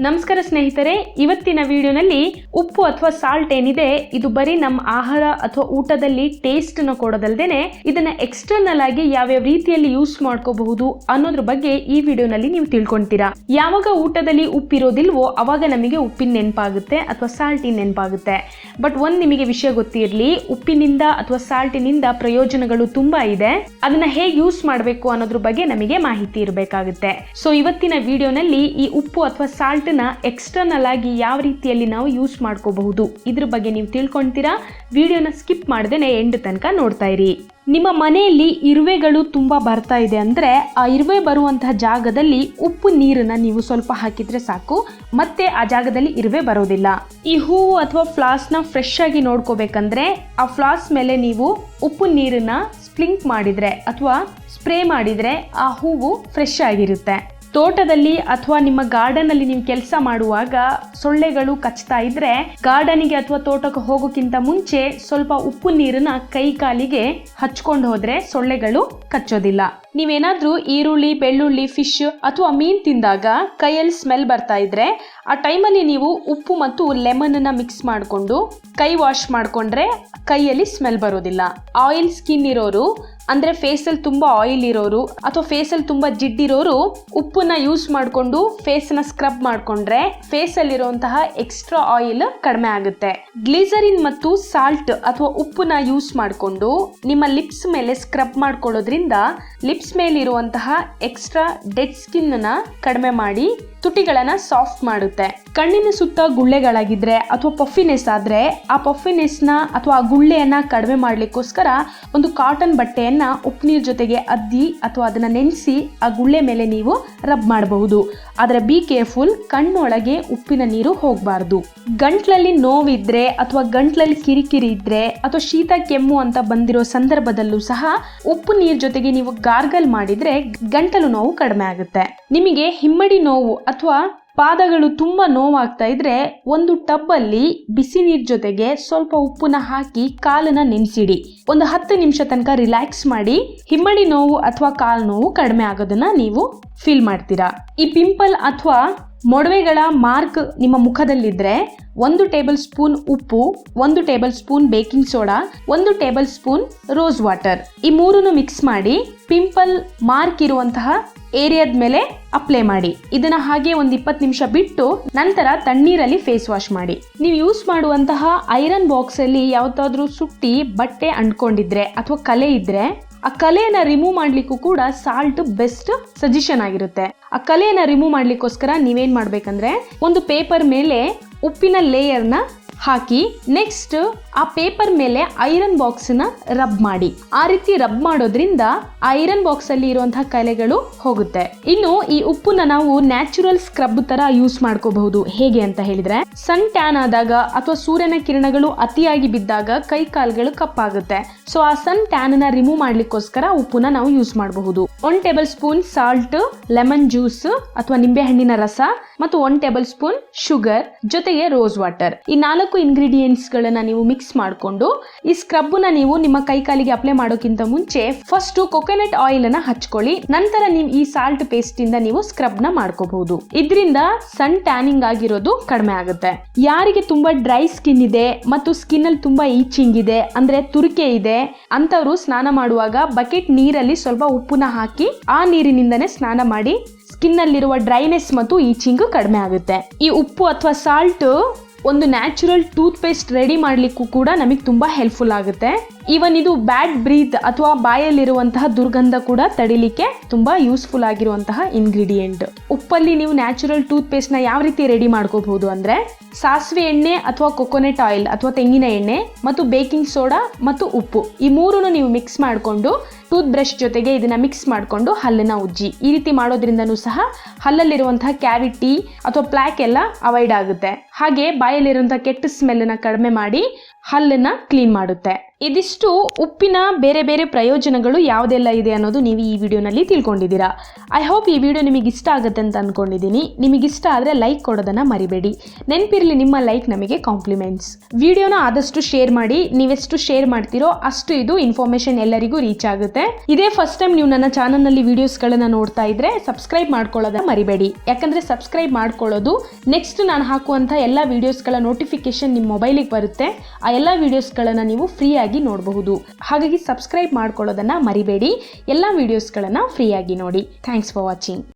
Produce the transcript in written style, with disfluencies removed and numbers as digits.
ನಮಸ್ಕಾರ ಸ್ನೇಹಿತರೆ, ಇವತ್ತಿನ ವಿಡಿಯೋನಲ್ಲಿ ಉಪ್ಪು ಅಥವಾ ಸಾಲ್ಟ್ ಏನಿದೆ ಇದು ಬರೀ ನಮ್ಮ ಆಹಾರ ಅಥವಾ ಊಟದಲ್ಲಿ ಟೇಸ್ಟ್ ನ ಕೊಡೋದಲ್ದೇನೆ ಇದನ್ನ ಎಕ್ಸ್ಟರ್ನಲ್ ಆಗಿ ಯಾವ್ಯಾವ ರೀತಿಯಲ್ಲಿ ಯೂಸ್ ಮಾಡ್ಕೋಬಹುದು ಅನ್ನೋದ್ರ ಬಗ್ಗೆ ಈ ವಿಡಿಯೋನಲ್ಲಿ ನೀವು ತಿಳ್ಕೊಂತೀರಾ. ಯಾವಾಗ ಊಟದಲ್ಲಿ ಉಪ್ಪಿರೋದಿಲ್ವೋ ಅವಾಗ ನಮಗೆ ಉಪ್ಪಿನ ನೆನಪಾಗುತ್ತೆ ಅಥವಾ ಸಾಲ್ಟಿನ ನೆನಪಾಗುತ್ತೆ. ಬಟ್ ಒಂದ್ ನಿಮಗೆ ವಿಷಯ ಗೊತ್ತಿರಲಿ, ಉಪ್ಪಿನಿಂದ ಅಥವಾ ಸಾಲ್ಟಿನಿಂದ ಪ್ರಯೋಜನಗಳು ತುಂಬಾ ಇದೆ. ಅದನ್ನ ಹೇಗೆ ಯೂಸ್ ಮಾಡಬೇಕು ಅನ್ನೋದ್ರ ಬಗ್ಗೆ ನಮಗೆ ಮಾಹಿತಿ ಇರಬೇಕಾಗುತ್ತೆ. ಸೊ ಇವತ್ತಿನ ವಿಡಿಯೋನಲ್ಲಿ ಈ ಉಪ್ಪು ಅಥವಾ ಸಾಲ್ಟ್ ಎಕ್ಸ್ಟರ್ನಲ್ ಆಗಿ ಯಾವ ರೀತಿಯಲ್ಲಿ ನಾವು ಯೂಸ್ ಮಾಡ್ಕೋಬಹುದು ಇದ್ರ ಬಗ್ಗೆ ನೀವು ತಿಳ್ಕೊಂತೀರಾ. ವಿಡಿಯೋನ ಸ್ಕಿಪ್ ಮಾಡದೇನೆ ಎಂಡ್ ತನಕ ನೋಡ್ತಾ ಇರಿ. ನಿಮ್ಮ ಮನೆಯಲ್ಲಿ ಇರುವೆಗಳು ತುಂಬಾ ಬರ್ತಾ ಇದೆ ಅಂದ್ರೆ ಆ ಇರುವೆ ಬರುವಂತಹ ಜಾಗದಲ್ಲಿ ಉಪ್ಪು ನೀರನ್ನ ನೀವು ಸ್ವಲ್ಪ ಹಾಕಿದ್ರೆ ಸಾಕು, ಮತ್ತೆ ಆ ಜಾಗದಲ್ಲಿ ಇರುವೆ ಬರೋದಿಲ್ಲ. ಈ ಹೂವು ಅಥವಾ ಫ್ಲಾಸ್ ನ ಫ್ರೆಶ್ ಆಗಿ ನೋಡ್ಕೋಬೇಕಂದ್ರೆ ಆ ಫ್ಲಾಸ್ ಮೇಲೆ ನೀವು ಉಪ್ಪು ನೀರನ್ನ ಸ್ಪ್ರಿಂಕ್ ಮಾಡಿದ್ರೆ ಅಥವಾ ಸ್ಪ್ರೇ ಮಾಡಿದ್ರೆ ಆ ಹೂವು ಫ್ರೆಶ್ ಆಗಿರುತ್ತೆ. ತೋಟದಲ್ಲಿ ಅಥವಾ ನಿಮ್ಮ ಗಾರ್ಡನ್ ಅಲ್ಲಿ ನೀವು ಕೆಲಸ ಮಾಡುವಾಗ ಸೊಳ್ಳೆಗಳು ಕಚ್ತಾ ಇದ್ರೆ ಗಾರ್ಡನಿಗೆ ಅಥವಾ ತೋಟಕ್ಕೆ ಹೋಗೋಕ್ಕಿಂತ ಮುಂಚೆ ಸ್ವಲ್ಪ ಉಪ್ಪು ನೀರನ್ನ ಕೈ ಕಾಲಿಗೆ ಹಚ್ಕೊಂಡು ಹೋದ್ರೆ ಸೊಳ್ಳೆಗಳು ಕಚ್ಚೋದಿಲ್ಲ. ನೀವೇನಾದ್ರೂ ಈರುಳ್ಳಿ, ಬೆಳ್ಳುಳ್ಳಿ, ಫಿಶ್ ಅಥವಾ ಮೀನ್ ತಿಂದಾಗ ಕೈಯಲ್ಲಿ ಸ್ಮೆಲ್ ಬರ್ತಾ ಇದ್ರೆ ಆ ಟೈಮಲ್ಲಿ ನೀವು ಉಪ್ಪು ಮತ್ತು ಲೆಮನ್ ಅನ್ನ ಮಿಕ್ಸ್ ಮಾಡಿಕೊಂಡು ಕೈ ವಾಶ್ ಮಾಡ್ಕೊಂಡ್ರೆ ಕೈಯಲ್ಲಿ ಸ್ಮೆಲ್ ಬರೋದಿಲ್ಲ. ಆಯಿಲ್ ಸ್ಕಿನ್ ಇರೋರು ಅಂದ್ರೆ ಫೇಸಲ್ಲಿ ತುಂಬಾ ಆಯಿಲ್ ಇರೋರು ಅಥವಾ ಫೇಸಲ್ಲಿ ತುಂಬಾ ಜಿಡ್ಡಿರೋರು ಉಪ್ಪನ್ನ ಯೂಸ್ ಮಾಡಿಕೊಂಡು ಫೇಸ್ನ ಸ್ಕ್ರಬ್ ಮಾಡ್ಕೊಂಡ್ರೆ ಫೇಸ್ ಅಲ್ಲಿರುವಂತಹ ಎಕ್ಸ್ಟ್ರಾ ಆಯಿಲ್ ಕಡಿಮೆ ಆಗುತ್ತೆ. ಗ್ಲಿಸರಿನ್ ಮತ್ತು ಸಾಲ್ಟ್ ಅಥವಾ ಉಪ್ಪನ್ನ ಯೂಸ್ ಮಾಡಿಕೊಂಡು ನಿಮ್ಮ ಲಿಪ್ಸ್ ಮೇಲೆ ಸ್ಕ್ರಬ್ ಮಾಡ್ಕೊಳ್ಳೋದ್ರಿಂದ ಲಿಪ್ಸ್ ಮೇಲೆ ಇರುವಂತಹ ಎಕ್ಸ್ಟ್ರಾ ಡೆಡ್ ಸ್ಕಿನ್ ನ ಕಡಿಮೆ ಮಾಡಿ ತುಟಿಗಳನ್ನ ಸಾಫ್ಟ್ ಮಾಡುತ್ತೆ. ಕಣ್ಣಿನ ಸುತ್ತ ಗುಳ್ಳೆಗಳಾಗಿದ್ರೆ ಅಥವಾ ಪಫಿನೆಸ್ ಆದ್ರೆ ಆ ಪಫಿನೆಸ್ ನ ಅಥವಾ ಆ ಗುಳ್ಳೆಯನ್ನ ಕಡಿಮೆ ಮಾಡ್ಲಿಕ್ಕೋಸ್ಕರ ಒಂದು ಕಾಟನ್ ಬಟ್ಟೆಯನ್ನ ಉಪ್ಪು ನೀರ್ ಜೊತೆಗೆ ಅದ್ದಿ ಅಥವಾ ಅದನ್ನ ನೆನೆಸಿ ಆ ಗುಳ್ಳೆ ಮೇಲೆ ನೀವು ರಬ್ ಮಾಡಬಹುದು. ಆದ್ರೆ ಬಿ ಕೇರ್ಫುಲ್, ಕಣ್ಣೊಳಗೆ ಉಪ್ಪಿನ ನೀರು ಹೋಗಬಾರ್ದು. ಗಂಟ್ಲಲ್ಲಿ ನೋವಿದ್ರೆ ಅಥವಾ ಗಂಟ್ಲಲ್ಲಿ ಕಿರಿಕಿರಿ ಇದ್ರೆ ಅಥವಾ ಶೀತ ಕೆಮ್ಮು ಅಂತ ಬಂದಿರೋ ಸಂದರ್ಭದಲ್ಲೂ ಸಹ ಉಪ್ಪು ನೀರ್ ಜೊತೆಗೆ ನೀವು ಗಾರ್ಗಲ್ ಮಾಡಿದ್ರೆ ಗಂಟಲು ನೋವು ಕಡಿಮೆ ಆಗುತ್ತೆ. ನಿಮಗೆ ಹಿಮ್ಮಡಿ ನೋವು ಅಥವಾ ಪಾದಗಳು ತುಂಬಾ ನೋವಾಗ್ತಾ ಇದ್ರೆ ಒಂದು ಟಬ್ ಅಲ್ಲಿ ಬಿಸಿ ನೀರ್ ಜೊತೆಗೆ ಸ್ವಲ್ಪ ಉಪ್ಪನ್ನ ಹಾಕಿ ಕಾಲನ್ನ ನೆನೆಸಿಡಿ. ಒಂದು 10 ನಿಮಿಷ ತನಕ ರಿಲ್ಯಾಕ್ಸ್ ಮಾಡಿ ಹಿಮ್ಮಡಿ ನೋವು ಅಥವಾ ಕಾಲು ನೋವು ಕಡಿಮೆ ಆಗೋದನ್ನ ನೀವು ಫೀಲ್ ಮಾಡ್ತೀರಾ. ಈ ಪಿಂಪಲ್ ಅಥವಾ ಮೊಡವೆಗಳ ಮಾರ್ಕ್ ನಿಮ್ಮ ಮುಖದಲ್ಲಿದ್ರೆ 1 ಟೇಬಲ್ ಸ್ಪೂನ್ ಉಪ್ಪು, 1 table spoon baking soda, 1 table spoon rose water ಈ ಮೂರನ್ನು ಮಿಕ್ಸ್ ಮಾಡಿ ಪಿಂಪಲ್ ಮಾರ್ಕ್ ಇರುವಂತಹ ಏರಿಯಾದ ಮೇಲೆ ಅಪ್ಲೈ ಮಾಡಿ. ಇದನ್ನ ಹಾಗೆ ಒಂದು 20 ನಿಮಿಷ ಬಿಟ್ಟು ನಂತರ ತಣ್ಣೀರಲ್ಲಿ ಫೇಸ್ ವಾಶ್ ಮಾಡಿ. ನೀವು ಯೂಸ್ ಮಾಡುವಂತಹ ಐರನ್ ಬಾಕ್ಸ್ ಅಲ್ಲಿ ಯಾವತ್ತಾದ್ರೂ ಸುಟ್ಟಿ ಬಟ್ಟೆ ಅಂಟ್ಕೊಂಡಿದ್ರೆ ಅಥವಾ ಕಲೆ ಇದ್ರೆ ಆ ಕಲೆಯನ್ನ ರಿಮೂವ್ ಮಾಡ್ಲಿಕ್ಕೂ ಕೂಡ ಸಾಲ್ಟ್ ಬೆಸ್ಟ್ ಸಜೆಷನ್ ಆಗಿರುತ್ತೆ. ಆ ಕಲೆಯನ್ನ ರಿಮೂವ್ ಮಾಡ್ಲಿಕ್ಕೋಸ್ಕರ ನೀವೇನ್ ಮಾಡ್ಬೇಕಂದ್ರೆ ಒಂದು ಪೇಪರ್ ಮೇಲೆ ಉಪ್ಪಿನ ಲೇಯರ್ನ ಹಾಕಿ ನೆಕ್ಸ್ಟ್ ಆ ಪೇಪರ್ ಮೇಲೆ ಐರನ್ ಬಾಕ್ಸ್ ನ ರಬ್ ಮಾಡಿ. ಆ ರೀತಿ ರಬ್ ಮಾಡೋದ್ರಿಂದ ಐರನ್ ಬಾಕ್ಸ್ ಅಲ್ಲಿ ಇರುವಂತಹ ಕಲೆಗಳು ಹೋಗುತ್ತೆ. ಇನ್ನು ಈ ಉಪ್ಪನ್ನ ನಾವು ನ್ಯಾಚುರಲ್ ಸ್ಕ್ರಬ್ ತರ ಯೂಸ್ ಮಾಡ್ಕೋಬಹುದು. ಹೇಗೆ ಅಂತ ಹೇಳಿದ್ರೆ ಸನ್ ಟ್ಯಾನ್ ಆದಾಗ ಅಥವಾ ಸೂರ್ಯನ ಕಿರಣಗಳು ಅತಿಯಾಗಿ ಬಿದ್ದಾಗ ಕೈ ಕಾಲ್ಗಳು ಕಪ್ಪಾಗುತ್ತೆ. ಸೊ ಆ ಸನ್ ಟ್ಯಾನ್ ನ ರಿಮೂವ್ ಮಾಡ್ಲಿಕ್ಕೋಸ್ಕರ ಉಪ್ಪನ್ನ ನಾವು ಯೂಸ್ ಮಾಡಬಹುದು. 1 table spoon salt, lemon juice ಅಥವಾ ನಿಂಬೆ ಹಣ್ಣಿನ ರಸ ಮತ್ತು 1 ಟೇಬಲ್ ಸ್ಪೂನ್ ಶುಗರ್ ಜೊತೆಗೆ ರೋಸ್ ವಾಟರ್ ಈ 4 ಇಂಗ್ರೀಡಿಯೆಂಟ್ಸ್ ಗಳನ್ನ ನೀವು ಮಿಕ್ಸ್ ಮಾಡಿಕೊಂಡು ಈ ಸ್ಕ್ರಬ್ ನ ನೀವು ನಿಮ್ಮ ಕೈ ಕಾಲಿಗೆ ಅಪ್ಲೈ ಮಾಡೋಕ್ಕಿಂತ ಮುಂಚೆ ಫಸ್ಟ್ ಕೊಕೊನಟ್ ಆಯಿಲ್ ಅನ್ನ ಹಚ್ಕೊಳ್ಳಿ. ನಂತರ ನೀವು ಈ ಸಾಲ್ಟ್ ಪೇಸ್ಟ್ ಇಂದ ನೀವು ಸ್ಕ್ರಬ್ ನ ಮಾಡ್ಕೋಬಹುದು. ಇದರಿಂದ ಸನ್ ಟ್ಯಾನಿಂಗ್ ಆಗಿರೋದು ಕಡಿಮೆ ಆಗುತ್ತೆ. ಯಾರಿಗೆ ತುಂಬಾ ಡ್ರೈ ಸ್ಕಿನ್ ಇದೆ ಮತ್ತು ಸ್ಕಿನ್ ಅಲ್ಲಿ ತುಂಬಾ ಈಚಿಂಗ್ ಇದೆ ಅಂದ್ರೆ ತುರಿಕೆ ಇದೆ ಅಂತವರು ಸ್ನಾನ ಮಾಡುವಾಗ ಬಕೆಟ್ ನೀರಲ್ಲಿ ಸ್ವಲ್ಪ ಉಪ್ಪನ್ನ ಹಾಕಿ ಆ ನೀರಿನಿಂದನೇ ಸ್ನಾನ ಮಾಡಿ ಸ್ಕಿನ್ ಅಲ್ಲಿರುವ ಡ್ರೈನೆಸ್ ಮತ್ತು ಈಚಿಂಗ್ ಕಡಿಮೆ ಆಗುತ್ತೆ. ಈ ಉಪ್ಪು ಅಥವಾ ಸಾಲ್ಟ್ ಒಂದು ನ್ಯಾಚುರಲ್ ಟೂತ್ ಪೇಸ್ಟ್ ರೆಡಿ ಮಾಡ್ಲಿಕ್ಕೂ ಕೂಡ ನಮಗೆ ತುಂಬಾ ಹೆಲ್ಪ್ಫುಲ್ ಆಗುತ್ತೆ. ಈವನ್ ಇದು ಬ್ಯಾಡ್ ಬ್ರೀತ್ ಅಥವಾ ಬಾಯಲ್ಲಿರುವಂತಹ ದುರ್ಗಂಧ ಕೂಡ ತಡಿಲಿಕ್ಕೆ ತುಂಬಾ ಯೂಸ್ಫುಲ್ ಆಗಿರುವಂತಹ ಇಂಗ್ರೀಡಿಯೆಂಟ್. ಉಪ್ಪಲ್ಲಿ ನೀವು ನ್ಯಾಚುರಲ್ ಟೂತ್ ಪೇಸ್ಟ್ ನ ಯಾವ ರೀತಿ ರೆಡಿ ಮಾಡ್ಕೋಬಹುದು ಅಂದ್ರೆ ಸಾಸಿವೆ ಎಣ್ಣೆ ಅಥವಾ ಕೊಕೊನಟ್ ಆಯಿಲ್ ಅಥವಾ ತೆಂಗಿನ ಎಣ್ಣೆ ಮತ್ತು ಬೇಕಿಂಗ್ ಸೋಡಾ ಮತ್ತು ಉಪ್ಪು ಈ ಮೂರನ್ನು ನೀವು ಮಿಕ್ಸ್ ಮಾಡಿಕೊಂಡು ಟೂತ್ ಬ್ರಷ್ ಜೊತೆಗೆ ಇದನ್ನ ಮಿಕ್ಸ್ ಮಾಡಿಕೊಂಡು ಹಲ್ಲನ್ನ ಉಜ್ಜಿ. ಈ ರೀತಿ ಮಾಡೋದ್ರಿಂದನೂ ಸಹ ಹಲ್ಲಲ್ಲಿರುವಂತಹ ಕ್ಯಾವಿಟಿ ಅಥವಾ ಪ್ಲಾಕ್ ಎಲ್ಲ ಅವಾಯ್ಡ್ ಆಗುತ್ತೆ. ಹಾಗೆ ಬಾಯಲ್ಲಿರುವಂತಹ ಕೆಟ್ಟ ಸ್ಮೆಲ್ ನ ಕಡಿಮೆ ಮಾಡಿ ಹಲ್ಲನ್ನ ಕ್ಲೀನ್ ಮಾಡುತ್ತೆ. ಇದಿಷ್ಟು ಉಪ್ಪಿನ ಬೇರೆ ಬೇರೆ ಪ್ರಯೋಜನಗಳು ಯಾವುದೆಲ್ಲ ಇದೆ ಅನ್ನೋದು ನೀವು ಈ ವಿಡಿಯೋನಲ್ಲಿ ತಿಳ್ಕೊಂಡಿದ್ದೀರಾ. ಐ ಹೋಪ್ ಈ ವಿಡಿಯೋ ನಿಮಗೆ ಇಷ್ಟ ಆಗುತ್ತೆ ಅಂತ ಅಂದ್ಕೊಂಡಿದ್ದೀನಿ. ನಿಮಗಿಷ್ಟ ಆದರೆ ಲೈಕ್ ಕೊಡೋದನ್ನು ಮರಿಬೇಡಿ. ನೆನಪಿರಲಿ, ನಿಮ್ಮ ಲೈಕ್ ನಮಗೆ ಕಾಂಪ್ಲಿಮೆಂಟ್ಸ್. ವಿಡಿಯೋನ ಆದಷ್ಟು ಶೇರ್ ಮಾಡಿ. ನೀವೆಷ್ಟು ಶೇರ್ ಮಾಡ್ತೀರೋ ಅಷ್ಟು ಇದು ಇನ್ಫಾರ್ಮೇಷನ್ ಎಲ್ಲರಿಗೂ ರೀಚ್ ಆಗುತ್ತೆ. ಇದೇ ಫಸ್ಟ್ ಟೈಮ್ ನೀವು ನನ್ನ ಚಾನಲ್ನಲ್ಲಿ ವಿಡಿಯೋಸ್ಗಳನ್ನು ನೋಡ್ತಾ ಇದ್ರೆ ಸಬ್ಸ್ಕ್ರೈಬ್ ಮಾಡ್ಕೊಳ್ಳೋದನ್ನ ಮರಿಬೇಡಿ. ಯಾಕಂದರೆ ಸಬ್ಸ್ಕ್ರೈಬ್ ಮಾಡ್ಕೊಳ್ಳೋದು ನೆಕ್ಸ್ಟ್ ನಾನು ಹಾಕುವಂಥ ಎಲ್ಲ ವಿಡಿಯೋಸ್ಗಳ ನೋಟಿಫಿಕೇಶನ್ ನಿಮ್ಮ ಮೊಬೈಲಿಗೆ ಬರುತ್ತೆ. ಆ ಎಲ್ಲ ವಿಡಿಯೋಸ್ಗಳನ್ನು ನೀವು ಫ್ರೀಯಾಗಿ ನೋಡಬಹುದು. ಹಾಗಾಗಿ ಸಬ್ಸ್ಕ್ರೈಬ್ ಮಾಡ್ಕೊಳ್ಳೋದನ್ನ ಮರಿಬೇಡಿ. ಎಲ್ಲ ವಿಡಿಯೋಸ್ಗಳನ್ನು ಫ್ರೀಯಾಗಿ ನೋಡಿ. Thanks for watching.